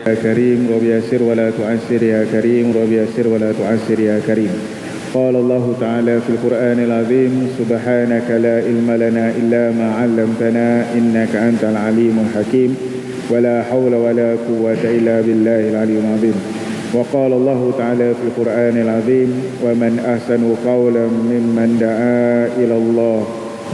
يا كريم رب يسر ولا تعسر يا كريم رب يسر ولا تعسر يا كريم. قال الله تعالى في القرآن العظيم سبحانك لا علم لنا إلا ما علمتنا إنك أنت العليم الحكيم ولا حول ولا قوة إلا بالله العلي العظيم. وقال الله تعالى في القرآن العظيم ومن أحسن قولا ممن دعا إلى الله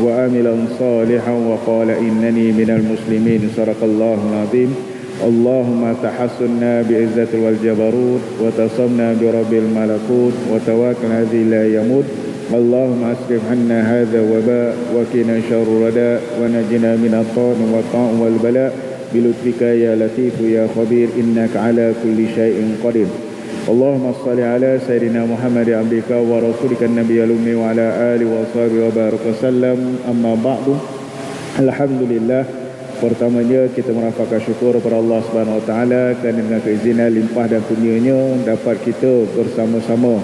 وعمل صالحا وقال إنني من المسلمين. صدق الله العظيم. اللهم تحسنا بعزة والجبروت وتصمنا برب الملكوت وتواكلنا الذي لا يموت. اللهم اصرف عنا هذا الوباء وقنا شر الرداء ونجنا من الطعن والطاعن والبلاء بلطفك يا لطيف يا خبير إنك على كل شيء قدير. اللهم صل على سيدنا محمد عبدك ورسولك النبي الأمي وعلى آله وصحبه وبارك وسلم. أما بعد. Alhamdulillah, pertamanya kita merapatkan syukur kepada Allah Subhanahu Wa Taala kerana dengan keizinan limpah dan kurnianya dapat kita bersama-sama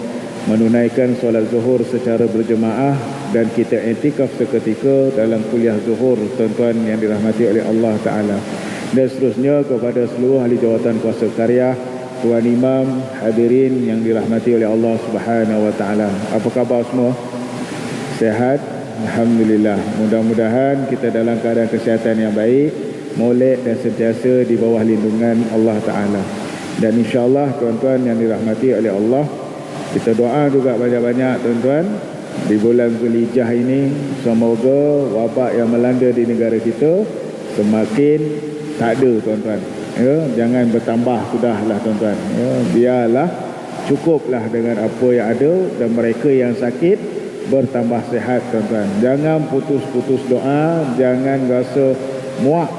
menunaikan solat zuhur secara berjemaah dan kita iktikaf seketika dalam kuliah zuhur tuan-tuan yang dirahmati oleh Allah Taala. Dan seterusnya kepada seluruh ahli jawatan kuasa karya, tuan imam, hadirin yang dirahmati oleh Allah Subhanahu Wa Taala. Apa khabar semua? Sehat? Alhamdulillah. Mudah-mudahan kita dalam keadaan kesihatan yang baik, molek dan sentiasa di bawah lindungan Allah Ta'ala. Dan insyaAllah tuan-tuan yang dirahmati oleh Allah, kita doa juga banyak-banyak tuan-tuan di bulan Zulhijjah ini, semoga wabak yang melanda di negara kita semakin tak ada tuan-tuan. Ya, jangan bertambah, sudahlah tuan-tuan. Ya, biarlah cukuplah dengan apa yang ada, dan mereka yang sakit bertambah sehat tuan-tuan. Jangan putus-putus doa, jangan rasa muak,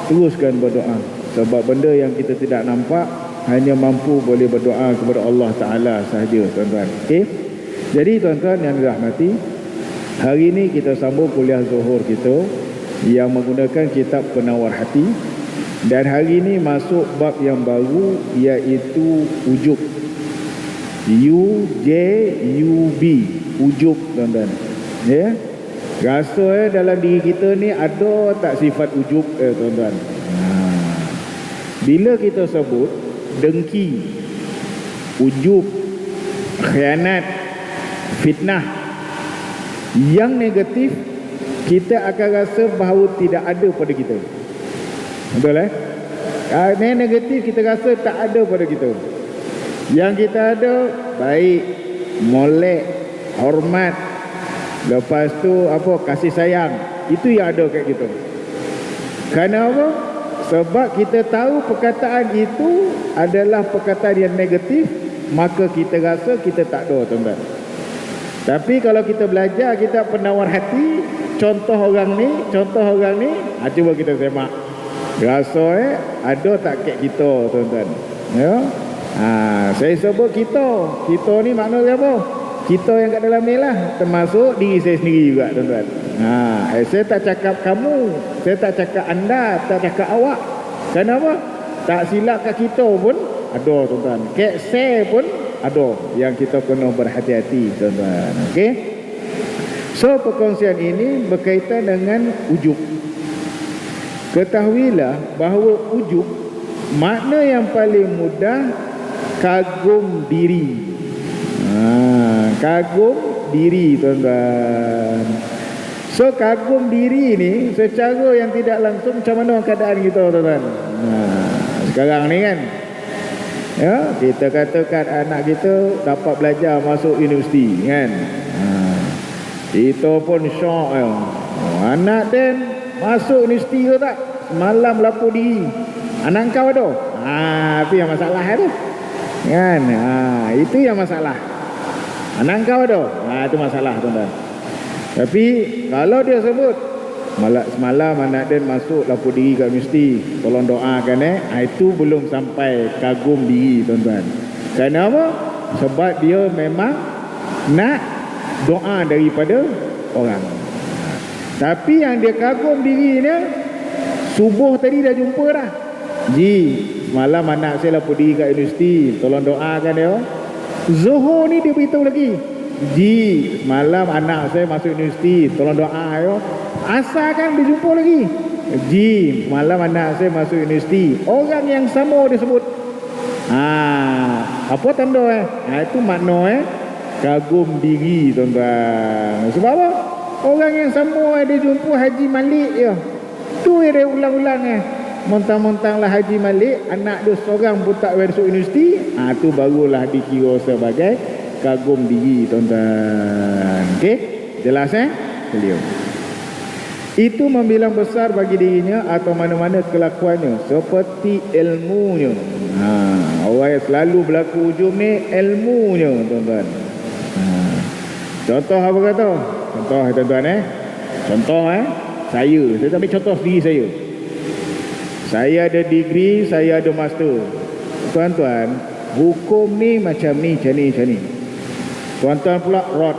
teruskan berdoa. Sebab benda yang kita tidak nampak hanya mampu boleh berdoa kepada Allah Ta'ala sahaja tuan-tuan. Okey? Jadi tuan-tuan yang dirahmati, hari ini kita sambung kuliah zuhur kita yang menggunakan kitab Penawar Hati. Dan hari ini masuk bab yang baru, iaitu ujub. U-J-U-B, ujub tuan-tuan. Ya, rasa dalam diri kita ni ada tak sifat ujub tuan-tuan? Bila kita sebut dengki, ujub, khianat, fitnah, yang negatif, kita akan rasa bahawa tidak ada pada kita. Betul yang negatif kita rasa tak ada pada kita. Yang kita ada baik, molek, hormat, lepas tu apa, kasih sayang. Itu yang ada kat kita. Kerana apa? Sebab kita tahu perkataan itu adalah perkataan yang negatif, maka kita rasa kita tak ada tuan-tuan. Tapi kalau kita belajar kita Penawar Hati, contoh orang ni, cuba kita semak. Rasa ada tak kat kita tuan-tuan? Ya. Saya sebut kita ni makna apa? Kita yang kat dalam ni lah, termasuk diri saya sendiri juga tuan-tuan. Saya tak cakap kamu, saya tak cakap anda, tak cakap awak. Kenapa? Tak silap kat kita pun ada tuan-tuan. Kat saya pun ada yang kita kena berhati-hati tuan-tuan. Okey? So perkongsian ini berkaitan dengan ujub. Ketahuilah bahawa ujub, makna yang paling mudah, kagum diri. Kagum diri tuan-tuan. So kagum diri ni secara yang tidak langsung macam mana keadaan kita tuan-tuan? Sekarang ni kan, ya, kita katakan anak kita dapat belajar masuk universiti kan, kita pun syok ya. Anak dan masuk universiti ke tak? Semalam lapor diri. Anak kau ada? Itu yang masalah tu kan. Itu yang masalah. Anak kau ada? Itu masalah tuan-tuan. Tapi kalau dia sebut semalam anak dia masuk lapor diri kat universiti, tolong doakan itu belum sampai kagum diri tuan-tuan. Kenapa? Sebab dia memang nak doa daripada orang. Tapi yang dia kagum dirinya, subuh tadi dah jumpa dah. Semalam anak saya lapor diri kat universiti, tolong doakan dia. Zuhur ni dia beritahu lagi, semalam anak saya masuk universiti, tolong doa ya. Asal kan dia jumpa lagi, semalam anak saya masuk universiti. Orang yang sama dia sebut. Apa tanda itu makna kagum diri tuan-tuan. Sebab apa? Orang yang sama dia jumpa Haji Malik je. Tu dia ulang-ulang Montang-montang lah Haji Malik, anak dia seorang pun tak masuk universiti. Tu barulah dikira sebagai kagum diri tuan-tuan. Okey? Jelas beliau. Itu membilang besar bagi dirinya atau mana-mana kelakuannya seperti ilmunya. Orang yang selalu berlaku ujung ni ilmunya tuan-tuan. Contoh apa kata? Contoh tuan-tuan Contoh saya ambil contoh diri saya. Saya ada degree, saya ada master. Tuan-tuan, hukum ni macam ni. Tuan-tuan pula rod.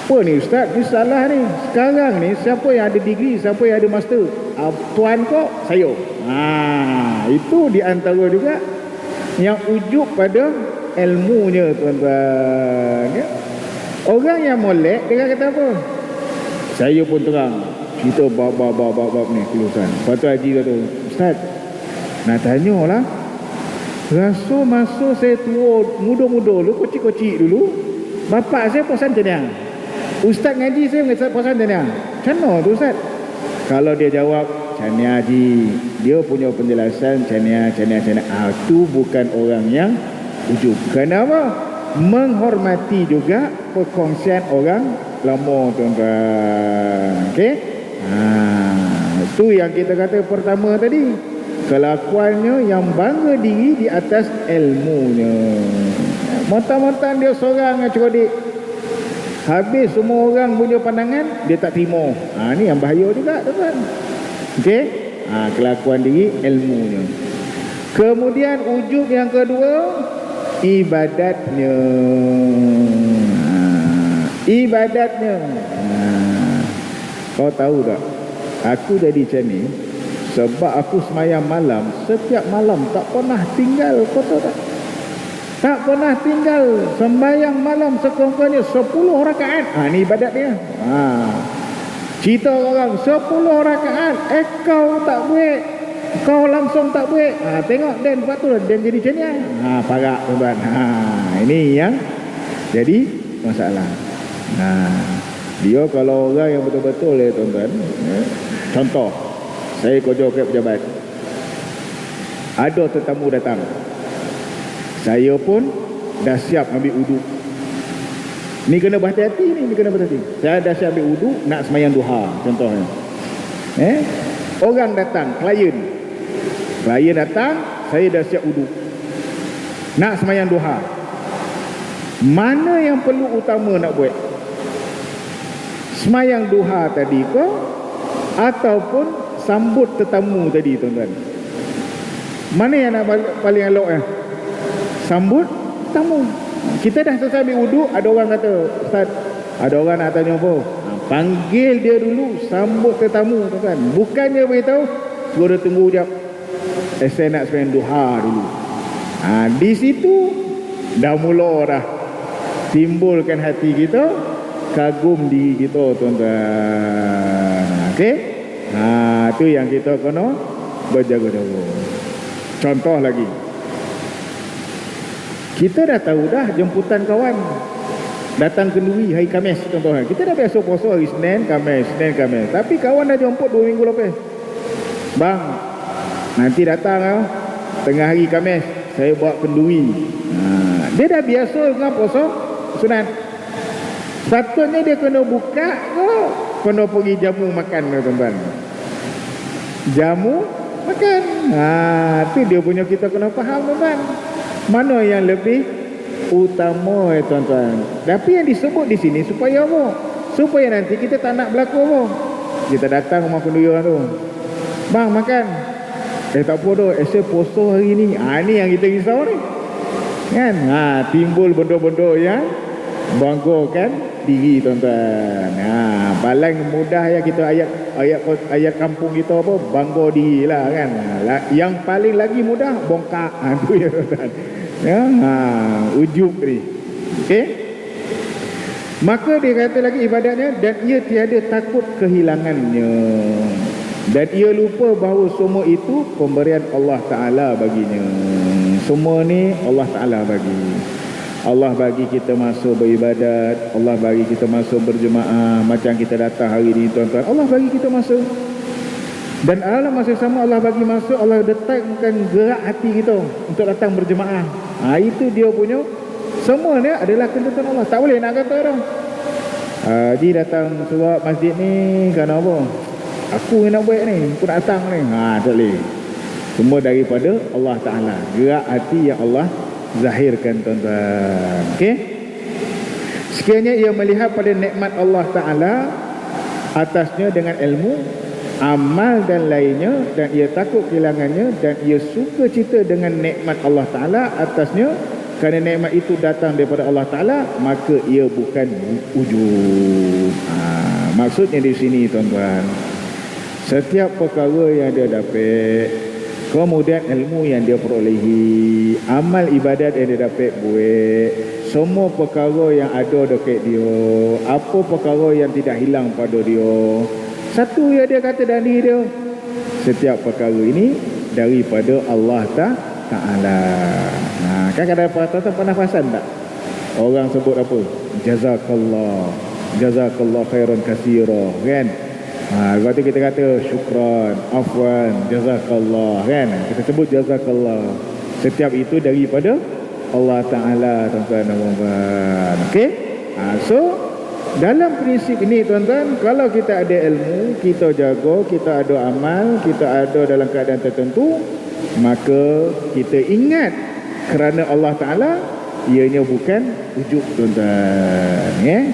Apa ni ustaz? Dia salah ni. Sekarang ni siapa yang ada degree, siapa yang ada master? Tuan kok, saya. Itu di antara juga yang ujuk pada ilmunya tuan-tuan. Orang yang molek dia kata apa? Saya pun terang kita bab ni kelulusan. Lepas tu Haji kata, ustaz, nak tanyalah, rasa masa saya tua, muda-muda dulu, kocik-kocik dulu, bapak saya puasan macam ni. Ustaz ngaji saya puasan macam ni. Macam mana tu ustaz? Kalau dia jawab macam ni Haji, dia punya penjelasan macam ni. Itu bukan orang yang ujub. Kenapa? Menghormati juga perkongsian orang lama tuan-tuan. Okey? Itu yang kita kata pertama tadi, kelakuannya yang bangga diri di atas ilmunya. Mentang-mentang dia seorang yang cerodik, habis semua orang punya pandangan dia tak terima. Ni yang bahaya juga tuan-tuan. Okey? Kelakuan diri ilmunya. Kemudian ujub yang kedua, ibadatnya. Ibadatnya. Kau tahu tak, aku jadi macam ni sebab aku semayang malam. Setiap malam tak pernah tinggal. Kau tahu tak? Tak pernah tinggal sembayang malam sekurang-kurangnya 10 rakaat. Ni ibadat dia. Cerita orang 10 rakaat, kau tak buat, kau langsung tak buat. Tengok Dan, lepas tu Dan jadi macam ni. Parak tuan-tuan. Ini yang jadi masalah. Dia kalau orang yang betul-betul tuan-tuan, contoh, saya kerja kat pejabat, ada tetamu datang, saya pun dah siap ambil uduk. Ni kena berhati-hati ni, kena berhati-hati. Saya dah siap ambil uduk nak semayang duha contohnya. Orang datang, klien datang, saya dah siap uduk nak semayang duha. Mana yang perlu utama nak buat? Semayang duha tadi ke ataupun sambut tetamu tadi tuan-tuan? Mana yang nak paling elok Sambut tetamu. Kita dah selesai ambil wuduk, ada orang kata, ustaz, ada orang nak tanya apa? Panggil dia dulu, sambut tetamu tuan-tuan. Bukannya beritahu suruh tunggu jap, saya nak semayang duha dulu. Di situ dah mula dah timbulkan hati kita kagum diri kita tuan-tuan. Okey? Itu yang kita kena berjaga-jaga. Contoh lagi, kita dah tahu dah jemputan kawan datang kenduri hari Khamis contohnya. Kita dah biasa puasa hari Senin, Khamis. Tapi kawan dah jemput 2 minggu lepas. Bang, nanti datang tengah hari Khamis, saya buat kenduri. Dia dah biasa dengan puasa sunat. Sepatutnya dia kena buka ke kena pergi jamu makan tuan-tuan. Jamu makan. Tu dia punya, kita kena faham tuan-tuan. Mana yang lebih utama tuan-tuan. Tapi yang disebut di sini supaya apa? Supaya nanti kita tak nak berlaku apa? Kita datang rumah penduduk tu, bang makan. Tak apa tu, saya puasa hari ni. Ni yang kita risau ni kan. Timbul benda-benda yang banggakan diri tuan-tuan. Paling mudah ya kita ayat kampung kita apa, bangga diri lah kan. Yang paling lagi mudah bongkak. Tu ya tuan-tuan. Ujub ni. Okey. Maka dia kata lagi ibadatnya, dan ia tiada takut kehilangannya, dan ia lupa bahawa semua itu pemberian Allah Ta'ala baginya. Semua ni Allah Ta'ala bagi. Allah bagi kita masuk beribadat, Allah bagi kita masuk berjemaah. Macam kita datang hari ni tuan-tuan, Allah bagi kita masuk. Dan dalam masa sama Allah bagi masuk, Allah letakkan gerak hati kita untuk datang berjemaah. Itu dia punya. Semua ni adalah ketentuan Allah. Tak boleh nak kata dah, Haji datang sebab masjid ni kerana apa? Aku yang nak buat ni, aku nak datang ni. Tak boleh. Semua daripada Allah Ta'ala. Gerak hati yang Allah zahirkan, tuan-tuan. Okey? Sekiranya ia melihat pada nikmat Allah Ta'ala atasnya dengan ilmu, amal dan lainnya, dan ia takut kehilangannya, dan ia suka cita dengan nikmat Allah Ta'ala atasnya, kerana nikmat itu datang daripada Allah Ta'ala, maka ia bukan ujub. Maksudnya di sini, tuan-tuan, setiap perkara yang dia dapat, kemudian ilmu yang dia perolehi, amal ibadat yang dia dapat buat, semua perkara yang ada dekat dia, apa perkara yang tidak hilang pada dia, satu yang dia kata dalam diri dia, setiap perkara ini daripada Allah Ta'ala. Kan kadang-kadang pernah perasan tak? Orang sebut apa? Jazakallah, jazakallah khairan katsira, kan? Lepas tu kita kata syukran, afwan, jazakallah, kan? Kita sebut jazakallah. Setiap itu daripada Allah Ta'ala, tuan-tuan dan puan-puan. Okey? So dalam prinsip ini, tuan-tuan, kalau kita ada ilmu, kita jaga, kita ada amal, kita ada dalam keadaan tertentu, maka kita ingat kerana Allah Ta'ala, ianya bukan ujub, tuan-tuan.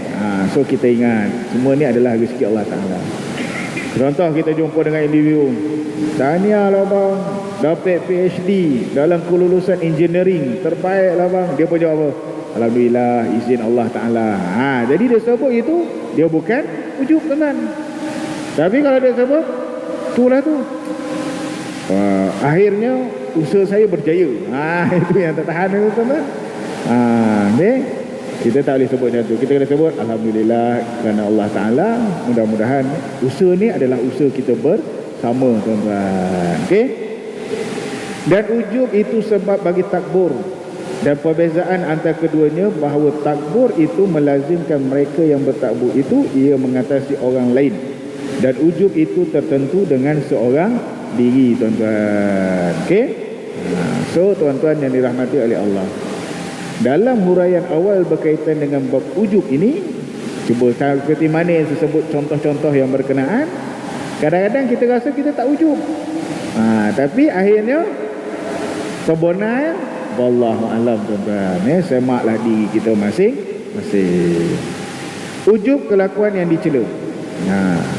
So kita ingat semua ni adalah rezeki Allah Ta'ala. Contoh, kita jumpa dengan individu, tahniah lah bang, dapat PhD dalam kelulusan engineering terbaik lah bang. Dia pun jawab apa? Alhamdulillah, izin Allah Ta'ala. Jadi dia sebut itu, dia bukan ujub, teman. Tapi kalau dia sebut, itulah tu, akhirnya usaha saya berjaya. Itu yang tak tahan itu, teman. Kita tak boleh sebut macam tu. Kita kena sebut Alhamdulillah kerana Allah Ta'ala. Mudah-mudahan usaha ni adalah usaha kita bersama, tuan-tuan. Okey? Dan ujub itu sebab bagi takbur. Dan perbezaan antara keduanya bahawa takbur itu melazimkan mereka yang bertakbur itu ia mengatasi orang lain, dan ujub itu tertentu dengan seorang diri, tuan-tuan. Okey? So tuan-tuan yang dirahmati oleh Allah, dalam huraian awal berkaitan dengan bab ujub ini, cuba seperti mana yang saya sebut contoh-contoh yang berkenaan. Kadang-kadang kita rasa kita tak ujub, tapi akhirnya sebenarnya wallahu alam, tuan-tuan, semaklah diri kita masing-masing. Ujub kelakuan yang dicela.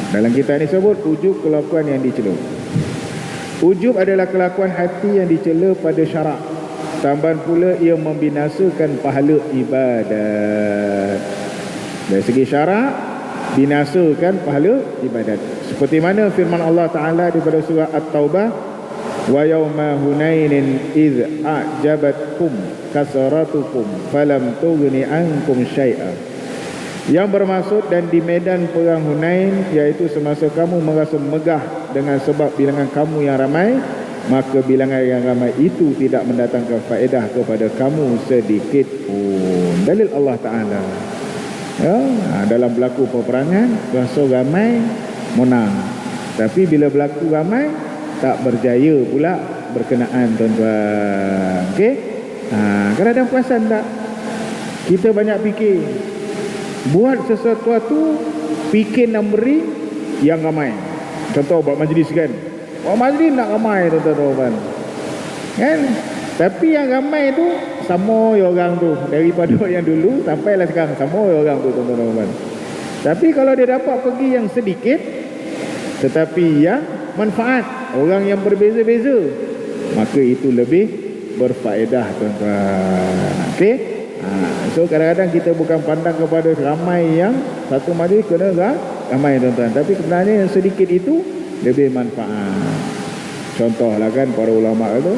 Dalam kitab ni sebut ujub kelakuan yang dicela. Ujub adalah kelakuan hati yang dicela pada syarak. Tambahan pula ia membinasakan pahala ibadat. Dari segi syarak, binasakan pahala ibadat. Seperti mana firman Allah Ta'ala daripada surah At-Taubah, wa yawma hunainin idh a'jabatkum kasaratukum falam tughni ankum syai'a. Yang bermaksud dan di medan perang Hunain, iaitu semasa kamu merasa megah dengan sebab bilangan kamu yang ramai, maka bilangan yang ramai itu tidak mendatangkan faedah kepada kamu sedikit pun. Dalil Allah Ta'ala. Dalam berlaku peperangan, rasa ramai menang, tapi bila berlaku ramai tak berjaya pula berkenaan, tuan-tuan. Okey? Kadang-kadang perasan tak? Kita banyak fikir, buat sesuatu, fikir nombori yang ramai. Contoh buat majlis, kan? Buat majlis nak ramai, tuan-tuan. Kan? Tapi yang ramai tu sama orang tu, daripada yang dulu sampailah sekarang sama orang tu, tuan-tuan. Tapi kalau dia dapat pergi yang sedikit tetapi yang manfaat, orang yang berbeza-beza, maka itu lebih berfaedah, tuan-tuan. Okey? So kadang-kadang kita bukan pandang kepada ramai yang satu majlis kena ramai, tuan-tuan, tapi sebenarnya yang sedikit itu lebih manfaat. Contohlah, kan, para ulama itu,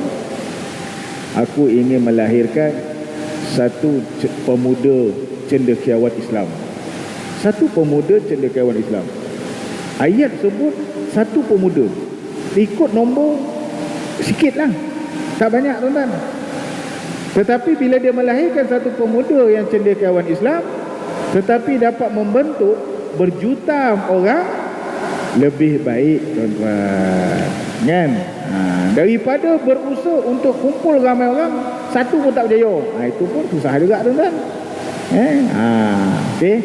aku ingin melahirkan satu pemuda cendekiawan Islam. Satu pemuda cendekiawan Islam. Ayat sebut satu pemuda. Ikut nombor sikit lah, tak banyak, tuan-tuan. Tetapi bila dia melahirkan satu pemuda yang cendekiawan Islam, tetapi dapat membentuk berjuta orang, lebih baik tuan-tuan, kan? Daripada berusaha untuk kumpul ramai orang, satu pun tak berjaya. Itu pun susah juga tuan-tuan. Okay.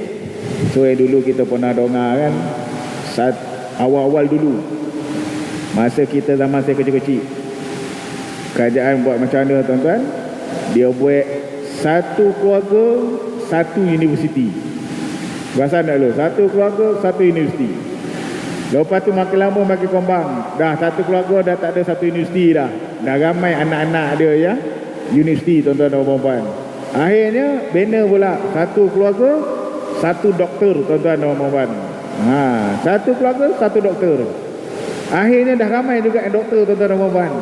So dulu kita pernah dengar kan, awal-awal dulu, masa kita zaman saya kecil-kecil, kerajaan buat macam mana tuan-tuan? Dia buat satu keluarga, satu universiti. Perasan tak lu? Satu keluarga, satu universiti. Lepas tu makin lama makin kembang. Dah satu keluarga dah tak ada satu universiti dah. Dah ramai anak-anak dia ya, universiti tuan-tuan dan puan-puan. Akhirnya banner pula, satu keluarga, satu doktor tuan-tuan dan puan-puan. Satu keluarga, satu doktor. Akhirnya dah ramai juga yang doktor tuan-tuan dan puan-puan.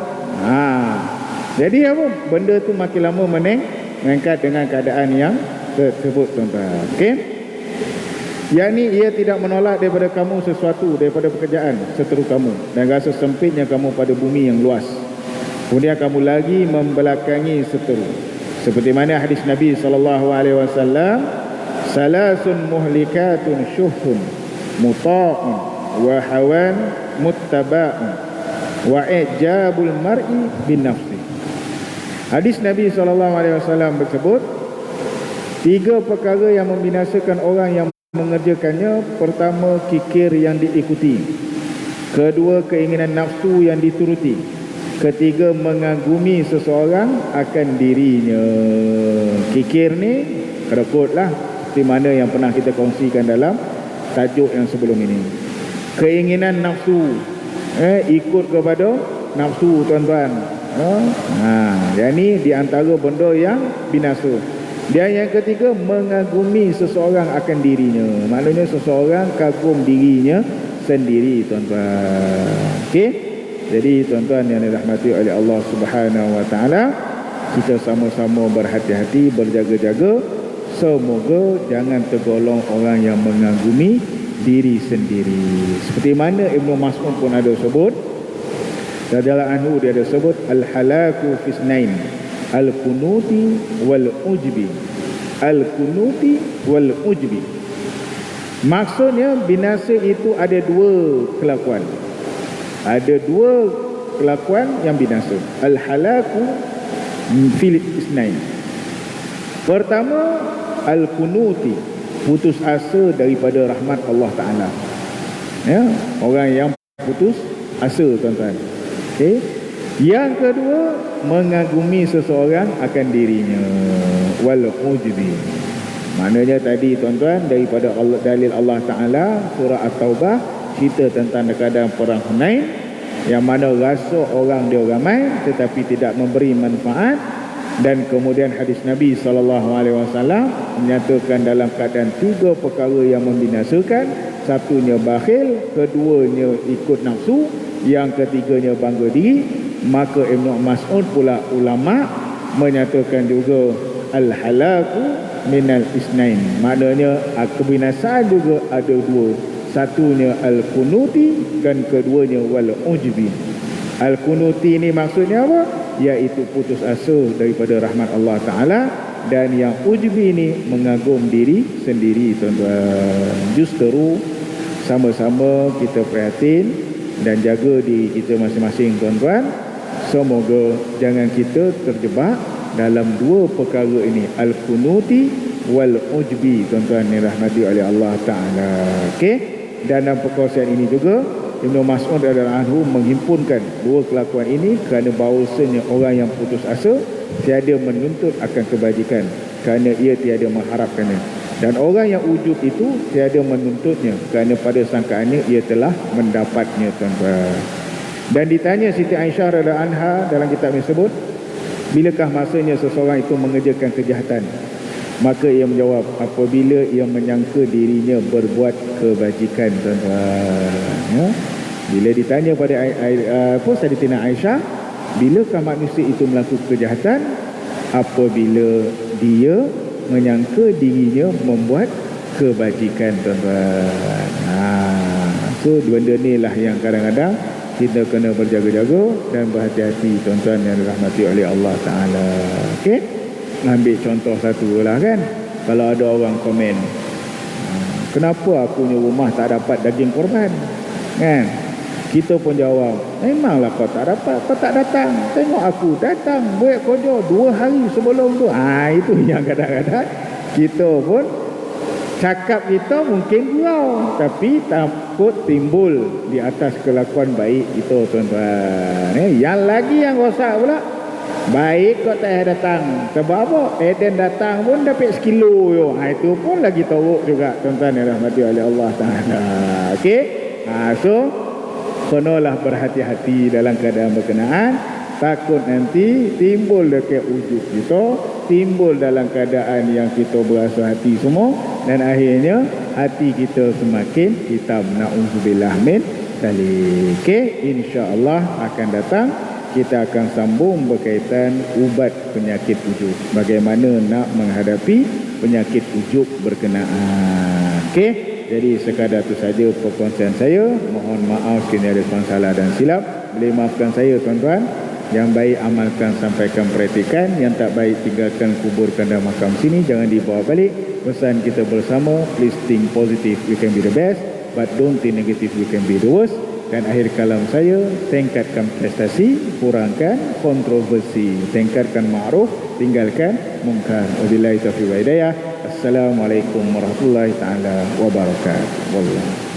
Jadi apa? Benda tu makin lama meningkat dengan keadaan yang tersebut tuan-tuan. Okey. Yang ni ia tidak menolak daripada kamu sesuatu, daripada pekerjaan seteru kamu, dan rasa sempitnya kamu pada bumi yang luas. Kemudian kamu lagi membelakangi seteru. Seperti mana hadis Nabi SAW, salasun muhlikatun syuhun muta'un wa hawan muttaba'un wa ijabul mar'i bin nafsi. Hadis Nabi SAW bersebut, 3 perkara yang membinasakan orang yang mengerjakannya. Pertama, kikir yang diikuti. Kedua, keinginan nafsu yang dituruti. Ketiga, mengagumi seseorang akan dirinya. Kikir ni kerekutlah, seperti mana yang pernah kita kongsikan dalam tajuk yang sebelum ini. Keinginan nafsu, ikut kepada nafsu tuan-tuan. Yang ni di antara benda yang binasa. Dan yang ketiga, mengagumi seseorang akan dirinya. Maknanya seseorang kagum dirinya sendiri tuan-tuan. Okey. Jadi tuan-tuan yang dirahmati oleh Allah Subhanahu wa taala, kita sama-sama berhati-hati, berjaga-jaga, semoga jangan tergolong orang yang mengagumi diri sendiri. Seperti mana Ibnu Mas'ud pun ada sebut, radhiyallahu anhu, dia ada sebut al-halaku fisnain, al-kunuti wal-ujbi. Al-kunuti wal-ujbi. Maksudnya binasa itu ada 2 kelakuan. Ada 2 kelakuan yang binasa. Al-halaku fil isnain. Pertama, al-kunuti, putus asa daripada rahmat Allah Ta'ala. Ya, orang yang putus asa tuan-tuan. Okay. Yang kedua, mengagumi seseorang akan dirinya, wal ujbi. Maknanya tadi tuan-tuan, daripada Allah, dalil Allah Ta'ala, surah At-Taubah cerita tentang keadaan perang Hunain, yang mana rasa orang dia ramai tetapi tidak memberi manfaat. Dan kemudian hadis Nabi SAW menyatakan dalam keadaan 3 perkara yang membinasakan. Satunya bakhil, keduanya ikut nafsu, yang ketiganya bangga diri. Maka Ibnu Mas'ud pula ulama menyatakan juga al-halaku minal isnain. Maknanya kebinasaan juga ada 2. Satunya al-kunuti dan keduanya wal-ujbi. Al-kunuti ni maksudnya apa? Iaitu putus asa daripada rahmat Allah Ta'ala. Dan yang ujbi ni mengagum diri sendiri tuan-tuan. Justeru sama-sama kita prihatin dan jaga diri kita masing-masing tuan-tuan. Semoga jangan kita terjebak dalam 2 perkara ini, al-kunuti wal-ujbi tuan-tuan yang rahmati oleh Allah Ta'ala. Okey. Dan dalam perkongsian ini juga Ibnu Mas'ud radhiyallahu anhu menghimpunkan 2 kelakuan ini kerana bahawasanya orang yang putus asa tiada menuntut akan kebajikan kerana ia tiada mengharapkannya, dan orang yang ujub itu tiada menuntutnya kerana pada sangkaannya ia telah mendapatnya tuan-tuan. Dan ditanya Siti Aisyah radhiyallahu anha dalam kitab ini sebut, bilakah masanya seseorang itu mengerjakan kejahatan? Maka ia menjawab, apabila ia menyangka dirinya berbuat kebajikan tuan-tuan. Ya? Bila ditanya pada Sayyidatina Aisyah, bilakah manusia itu melakukan kejahatan? Apabila dia menyangka dirinya membuat kebajikan tuan-tuan. So benda ni lah yang kadang-kadang kita kena berjaga-jaga dan berhati-hati tuan-tuan yang dirahmati oleh Allah Ta'ala. Okey. ambil contoh satu lah kan. Kalau ada orang komen, kenapa aku punya rumah tak dapat daging korban, kan? Kita pun jawab, memanglah kau tak dapat, kau tak datang. Tengok aku datang buat kerja 2 hari sebelum tu. Itu yang kadang-kadang kita pun cakap kita mungkin gurau, tapi takut timbul di atas kelakuan baik kita, tuan-tuan. Yang lagi yang rosak pula, baik kau tak datang. Sebab apa? Eden datang pun dapat sekilo yo. Itu pun lagi teruk juga, tuan-tuan yang rahmati oleh Allah Taala. Okey. So konolah berhati-hati dalam keadaan berkenaan. Takut nanti timbul dekat ujub kita, timbul dalam keadaan yang kita berasa hati semua, dan akhirnya hati kita semakin hitam. Na'udzubillah min dzalik. Okey, insya-Allah akan datang kita akan sambung berkaitan ubat penyakit ujub. Bagaimana nak menghadapi penyakit ujub berkenaan. Okey. Jadi sekadar itu saja perkongsian saya. Mohon maaf sekiranya ada salah dan silap. Boleh maafkan saya, tuan-tuan. Yang baik amalkan, sampaikan, praktikan. Yang tak baik tinggalkan, kuburkan dalam makam sini. Jangan dibawa balik. Pesan kita bersama, please think positive, we can be the best. But don't think negative, we can be the worst. Dan akhir kalam saya, tingkatkan prestasi, kurangkan kontroversi. Tingkatkan ma'ruf, tinggalkan mungkar. Wabillahi taufiq wa hidayah. Assalamualaikum warahmatullahi taala wabarakatuh. Wallah.